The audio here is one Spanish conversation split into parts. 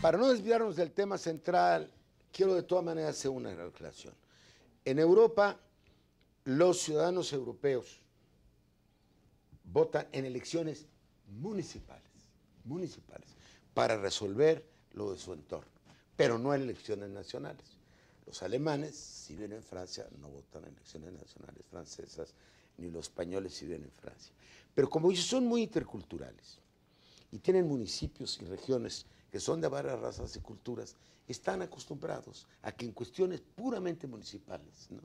para no desviarnos del tema central, quiero de todas maneras hacer una aclaración. En Europa, los ciudadanos europeos votan en elecciones municipales, para resolver lo de su entorno, pero no en elecciones nacionales. Los alemanes, si viven en Francia, no votan en elecciones nacionales francesas, ni los españoles si viven en Francia. Pero como ellos son muy interculturales y tienen municipios y regiones que son de varias razas y culturas, están acostumbrados a que en cuestiones puramente municipales, ¿no?,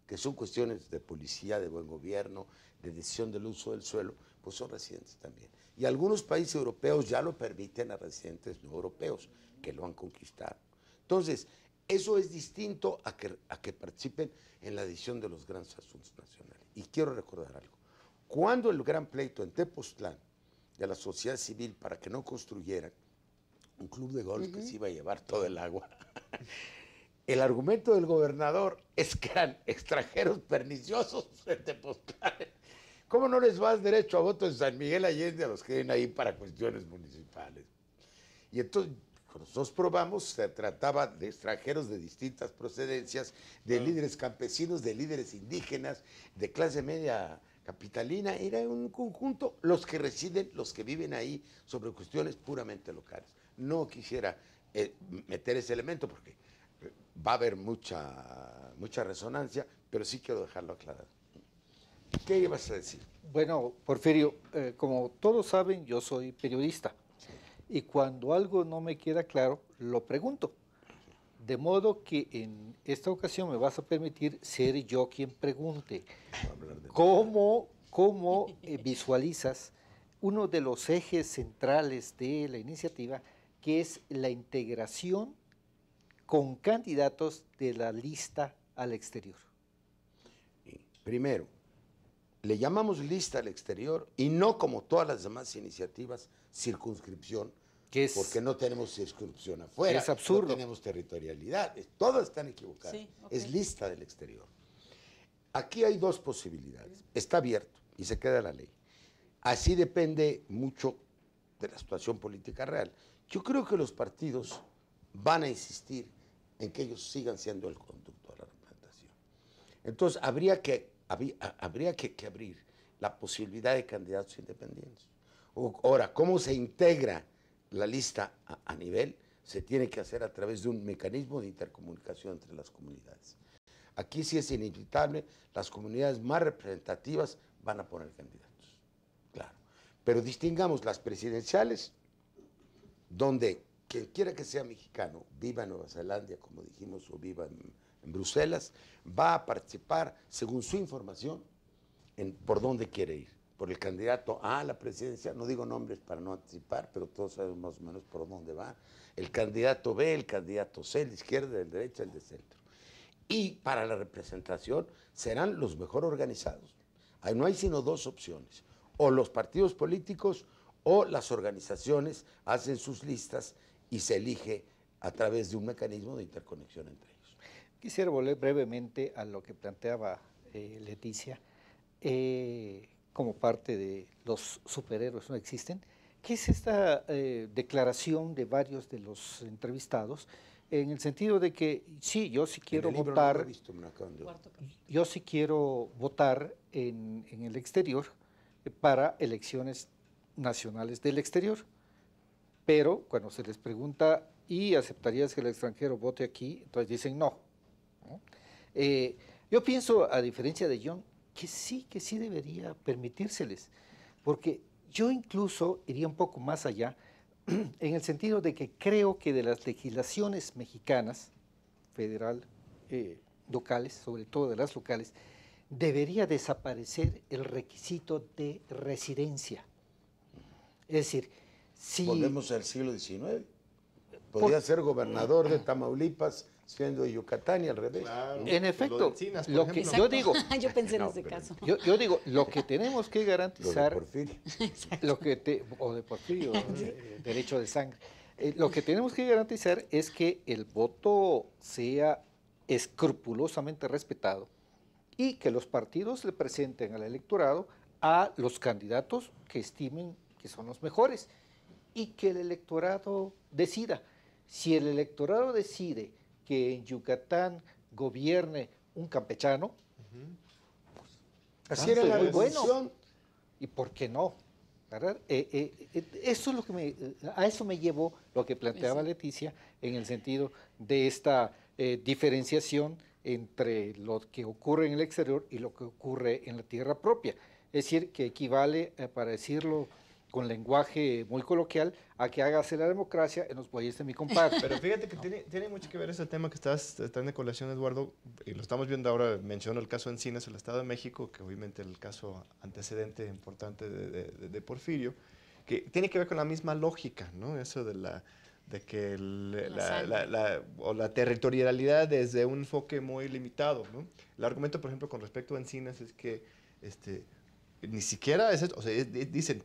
que son cuestiones de policía, de buen gobierno, de decisión del uso del suelo, pues son residentes también. Y algunos países europeos ya lo permiten a residentes no europeos, que lo han conquistado. Entonces, eso es distinto a que participen en la decisión de los grandes asuntos nacionales. Y quiero recordar algo. Cuando el gran pleito en Tepoztlán de la sociedad civil para que no construyeran un club de golf que se iba a llevar todo el agua, el argumento del gobernador es que eran extranjeros perniciosos en Tepoztlán. ¿Cómo no les vas derecho a voto en San Miguel Allende a los que vienen ahí para cuestiones municipales? Y entonces, nosotros probamos, se trataba de extranjeros de distintas procedencias, de líderes campesinos, de líderes indígenas, de clase media capitalina, era un conjunto, los que residen, los que viven ahí, sobre cuestiones puramente locales. No quisiera meter ese elemento porque va a haber mucha resonancia, pero sí quiero dejarlo aclarado. ¿Qué ibas a decir? Bueno, Porfirio, como todos saben, yo soy periodista. Y cuando algo no me queda claro, lo pregunto. De modo que en esta ocasión me vas a permitir ser yo quien pregunte. ¿Cómo visualizas uno de los ejes centrales de la iniciativa, que es la integración con candidatos de la lista al exterior? Primero, le llamamos lista al exterior y no, como todas las demás iniciativas, circunscripción, porque no tenemos circunscripción afuera, es absurdo. no tenemos territorialidad, todas están equivocadas. Sí, okay. Es lista del exterior. Aquí hay dos posibilidades, está abierto y se queda la ley. Así depende mucho de la situación política real. Yo creo que los partidos van a insistir en que ellos sigan siendo el conducto de la representación. Entonces habría que abrir la posibilidad de candidatos independientes. Ahora, ¿cómo se integra la lista a nivel? Se tiene que hacer a través de un mecanismo de intercomunicación entre las comunidades. Aquí sí es inevitable, las comunidades más representativas van a poner candidatos, claro. Pero distingamos las presidenciales, donde quien quiera que sea mexicano, viva en Nueva Zelanda, como dijimos, o viva en Bruselas, va a participar según su información por dónde quiere ir. Por el candidato A a la presidencia, no digo nombres para no anticipar, pero todos sabemos más o menos por dónde va. El candidato B, el candidato C, el de izquierda, el de derecha, el de centro. Y para la representación serán los mejor organizados. Ahí no hay sino dos opciones. O los partidos políticos o las organizaciones hacen sus listas y se elige a través de un mecanismo de interconexión entre ellos. Quisiera volver brevemente a lo que planteaba Leticia. Como parte de los superhéroes no existen, ¿qué es esta declaración de varios de los entrevistados? En el sentido de que sí, yo sí quiero votar, yo sí quiero votar en el exterior para elecciones nacionales del exterior, pero cuando se les pregunta, ¿y aceptarías que el extranjero vote aquí? Entonces dicen no. Yo pienso, a diferencia de John, que sí debería permitírseles, porque yo incluso iría un poco más allá, en el sentido de que creo que de las legislaciones mexicanas, federal, locales, sobre todo de las locales, debería desaparecer el requisito de residencia. Es decir, si... Volvemos al siglo XIX. Podría ser gobernador de Tamaulipas siendo de Yucatán y al revés. Claro, en efecto, Encinas, lo que yo digo... Yo pensé en ese caso. Yo digo, lo que tenemos que garantizar... Lo de Porfirio. O de Porfirio, derecho de sangre. Lo que tenemos que garantizar es que el voto sea escrupulosamente respetado y que los partidos le presenten al electorado a los candidatos que estimen que son los mejores y que el electorado decida. Si el electorado decide que en Yucatán gobierne un campechano, así era la muy bueno. revolución. ¿Y por qué no? ¿Verdad? Eso es lo que a eso me llevó lo que planteaba Leticia en el sentido de esta diferenciación entre lo que ocurre en el exterior y lo que ocurre en la tierra propia. Es decir, que equivale, para decirlo con lenguaje muy coloquial, a que hágase la democracia en los bueyes de mi compadre. Pero fíjate que tiene mucho que ver ese tema que estás tratando de colación, Eduardo, y lo estamos viendo ahora, menciono el caso Encinas, el Estado de México, que obviamente el caso antecedente importante de Porfirio, que tiene que ver con la misma lógica, ¿no? Eso de que la territorialidad desde un enfoque muy limitado, ¿no? El argumento, por ejemplo, con respecto a Encinas es que ni siquiera es, o sea, dicen,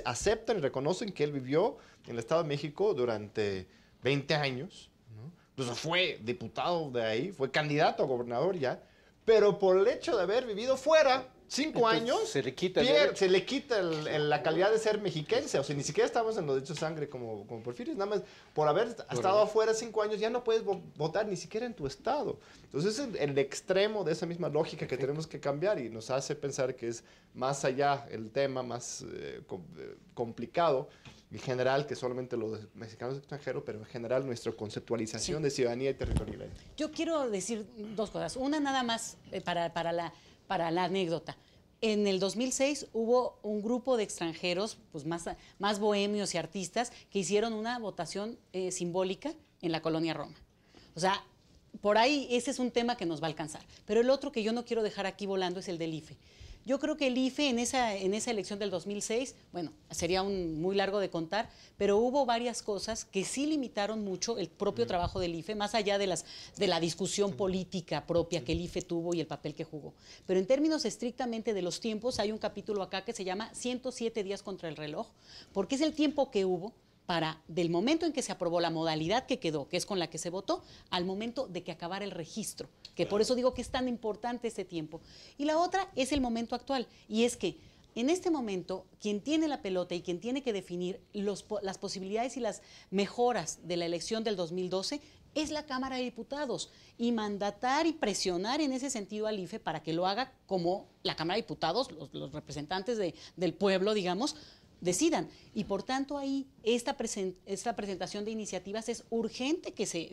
aceptan y reconocen que él vivió en el Estado de México durante 20 años, ¿no? Incluso fue diputado de ahí, fue candidato a gobernador ya, pero por el hecho de haber vivido fuera 5 años, se le quita, se le quita la calidad de ser mexiquense. O sea, ni siquiera estamos en los derechos de sangre como Porfirio, nada más por haber estado afuera 5 años ya no puedes votar ni siquiera en tu estado. Entonces es el extremo de esa misma lógica que tenemos que cambiar y nos hace pensar que es más allá el tema, más complicado en general que solamente los mexicanos extranjeros, pero en general nuestra conceptualización de ciudadanía y territorialidad. Yo quiero decir dos cosas. Una nada más para la anécdota. En el 2006 hubo un grupo de extranjeros, pues más bohemios y artistas, que hicieron una votación simbólica en la colonia Roma. O sea, por ahí ese es un tema que nos va a alcanzar. Pero el otro que yo no quiero dejar aquí volando es el del IFE. Yo creo que el IFE en esa elección del 2006, bueno, sería muy largo de contar, pero hubo varias cosas que sí limitaron mucho el propio trabajo del IFE, más allá de la discusión política propia que el IFE tuvo y el papel que jugó. Pero en términos estrictamente de los tiempos, hay un capítulo acá que se llama 107 días contra el reloj, porque es el tiempo que hubo del momento en que se aprobó la modalidad que quedó, que es con la que se votó, al momento de que acabara el registro, que por eso digo que es tan importante ese tiempo. Y la otra es el momento actual, y es que en este momento, quien tiene la pelota y quien tiene que definir las posibilidades y las mejoras de la elección del 2012 es la Cámara de Diputados, y mandatar y presionar en ese sentido al IFE para que lo haga como la Cámara de Diputados, los representantes del pueblo, digamos, decidan. Y por tanto ahí esta presentación de iniciativas es urgente que se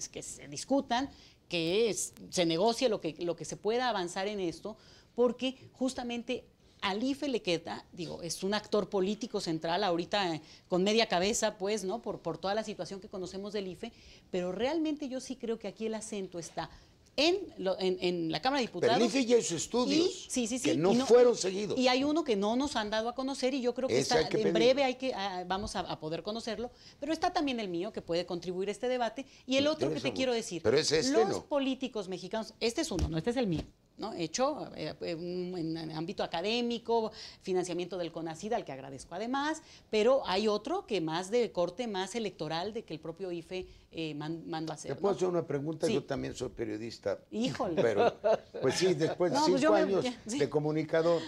discutan, que se negocie lo que se pueda avanzar en esto, porque justamente al IFE le queda, digo, es un actor político central ahorita con media cabeza, pues, ¿no? Por toda la situación que conocemos del IFE, pero realmente yo sí creo que aquí el acento está en la Cámara de Diputados. Pero el IFE ya hizo estudios que no fueron seguidos. Y hay uno que no nos han dado a conocer y yo creo que en breve vamos a poder conocerlo, pero está también el mío que puede contribuir a este debate y el otro que te quiero decir. Pero es los políticos mexicanos, este es uno, no, este es el mío, ¿no? Hecho en ámbito académico, financiamiento del CONACYT, al que agradezco además, pero hay otro que más de corte más electoral de que el propio IFE mandó a hacer. ¿Te puedo hacer una pregunta? Sí. Yo también soy periodista. Híjole. Pero, pues sí, después de 5 años de comunicador,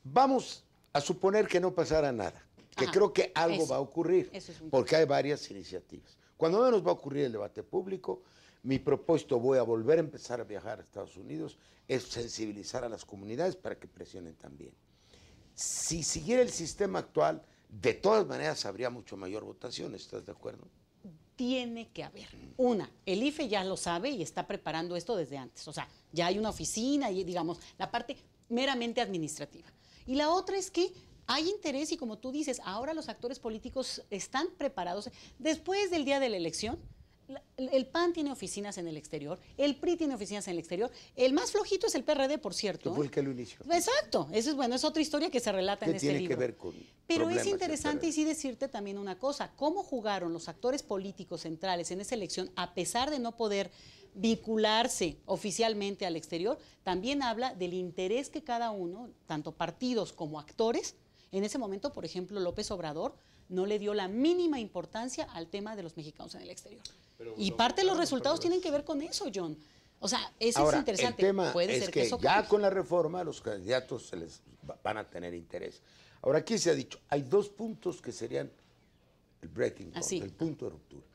vamos a suponer que no pasara nada, que creo que algo va a ocurrir, porque hay varias iniciativas. Cuando menos va a ocurrir el debate público, mi propósito, voy a volver a empezar a viajar a Estados Unidos, es sensibilizar a las comunidades para que presionen también. Si siguiera el sistema actual, de todas maneras habría mucho mayor votación, ¿estás de acuerdo? Tiene que haber. El IFE ya lo sabe y está preparando esto desde antes. O sea, ya hay una oficina y, digamos, la parte meramente administrativa. Y la otra es que hay interés y, como tú dices, ahora los actores políticos están preparados. Después del día de la elección, el PAN tiene oficinas en el exterior, el PRI tiene oficinas en el exterior, el más flojito es el PRD, por cierto. Que fue el que lo inició. Exacto, eso es bueno, es otra historia que se relata en este libro. Tiene que ver con Pero es interesante y sí decirte también una cosa, cómo jugaron los actores políticos centrales en esa elección, a pesar de no poder vincularse oficialmente al exterior, también habla del interés que cada uno, tanto partidos como actores, en ese momento, por ejemplo, López Obrador no le dio la mínima importancia al tema de los mexicanos en el exterior. Y parte de los resultados tienen que ver con eso, John. O sea, eso es interesante. El tema Puede es ser que eso ya cambie. con la reforma los candidatos se les van a tener interés. Ahora, aquí se ha dicho, hay 2 puntos que serían el breaking point, el punto de ruptura.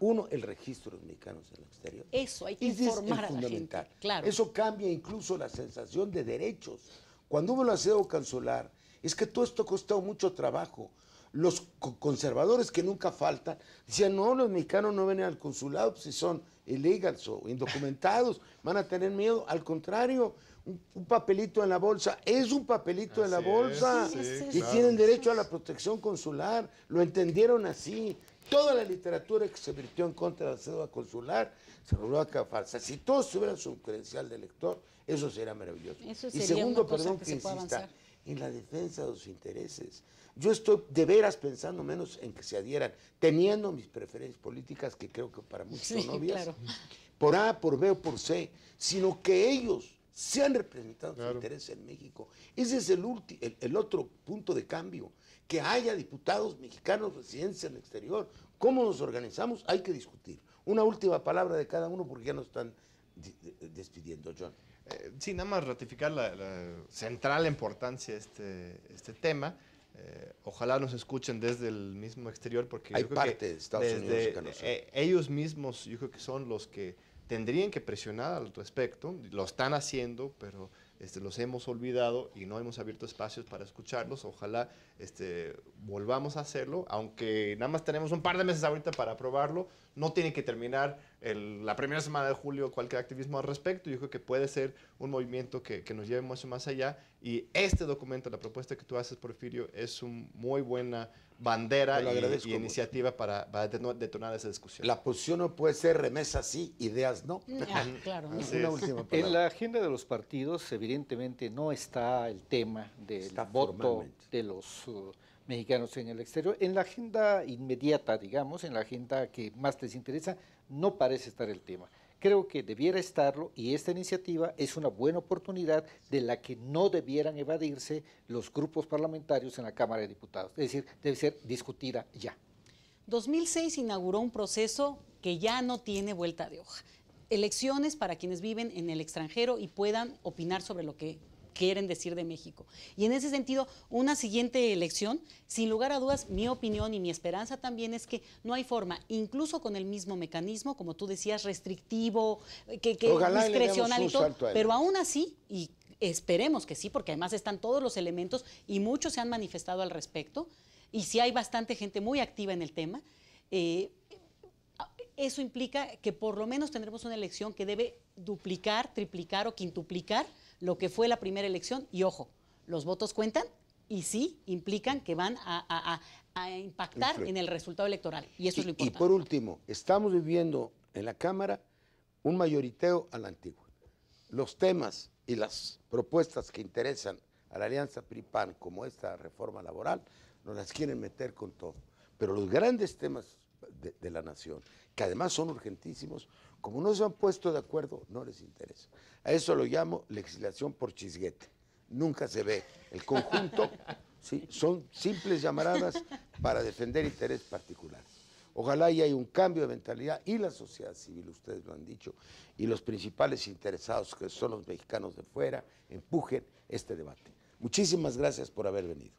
Uno, el registro de los mexicanos en el exterior. Eso, hay que Ese es informar a la fundamental. gente. Claro. Eso cambia incluso la sensación de derechos. Cuando hubo el aseo consular, es que todo esto ha costado mucho trabajo. Los conservadores que nunca faltan decían, no, los mexicanos no vienen al consulado pues, si son illegals o indocumentados, van a tener miedo. Al contrario, un papelito en la bolsa es un papelito en la Así bolsa es, sí, y claro. tienen derecho a la protección consular. Lo entendieron así. Toda la literatura que se virtió en contra de la cédula consular se volvió a falsa. Si todos tuvieran su credencial de lector, eso sería maravilloso. Eso Y sería segundo, una cosa perdón que que se pueda insista, avanzar. en la defensa de los intereses. Yo estoy de veras pensando menos en que se adhieran, teniendo mis preferencias políticas, que creo que para muchos Sí, son obvias, claro. por A, por B o por C, sino que ellos sean representando Claro. su interés en México. Ese es el otro punto de cambio, que haya diputados mexicanos residentes en el exterior. ¿Cómo nos organizamos? Hay que discutir. Una última palabra de cada uno porque ya nos están despidiendo, John. Sí, nada más ratificar la central importancia de este tema. Ojalá nos escuchen desde el mismo exterior, porque Hay yo creo parte que de Estados desde, Unidos que no son. ellos mismos, yo creo que son los que tendrían que presionar al respecto. Lo están haciendo, pero los hemos olvidado y no hemos abierto espacios para escucharlos. Ojalá volvamos a hacerlo, aunque nada más tenemos un par de meses ahorita para aprobarlo. No tiene que terminar la primera semana de julio cualquier activismo al respecto. Yo creo que puede ser un movimiento que nos lleve mucho más allá. Y este documento, la propuesta que tú haces, Porfirio, es una muy buena bandera Te lo agradezco y mucho. iniciativa para detonar esa discusión. La posición no puede ser remesa sí, ideas no. Ah, claro. Así Una es. última palabra. En la agenda de los partidos, evidentemente, no está el tema del Está voto formalmente. de los mexicanos en el exterior. En la agenda inmediata, digamos, en la agenda que más les interesa, no parece estar el tema. Creo que debiera estarlo y esta iniciativa es una buena oportunidad de la que no debieran evadirse los grupos parlamentarios en la Cámara de Diputados. Es decir, debe ser discutida ya. 2006 inauguró un proceso que ya no tiene vuelta de hoja. Elecciones para quienes viven en el extranjero y puedan opinar sobre lo que quieren decir de México. Y en ese sentido, una siguiente elección, sin lugar a dudas, mi opinión y mi esperanza también es que no hay forma, incluso con el mismo mecanismo, como tú decías, restrictivo, que Ojalá y le demos discrecional y un todo, salto pero adelante. aún así, y esperemos que sí, porque además están todos los elementos y muchos se han manifestado al respecto, y sí hay bastante gente muy activa en el tema, eso implica que por lo menos tendremos una elección que debe duplicar, triplicar o quintuplicar lo que fue la primera elección. Y ojo, los votos cuentan y sí implican que van a impactar en el resultado electoral. Y eso es lo Y importante. por último, estamos viviendo en la Cámara un mayoriteo a la antigua. Los temas y las propuestas que interesan a la Alianza PRI-PAN, como esta reforma laboral, nos las quieren meter con todo. Pero los grandes temas de la nación, que además son urgentísimos, como no se han puesto de acuerdo, no les interesa. A eso lo llamo legislación por chisguete. Nunca se ve el conjunto, ¿sí? Son simples llamaradas para defender intereses particulares. Ojalá y haya un cambio de mentalidad y la sociedad civil, ustedes lo han dicho, y los principales interesados, que son los mexicanos de fuera, empujen este debate. Muchísimas gracias por haber venido.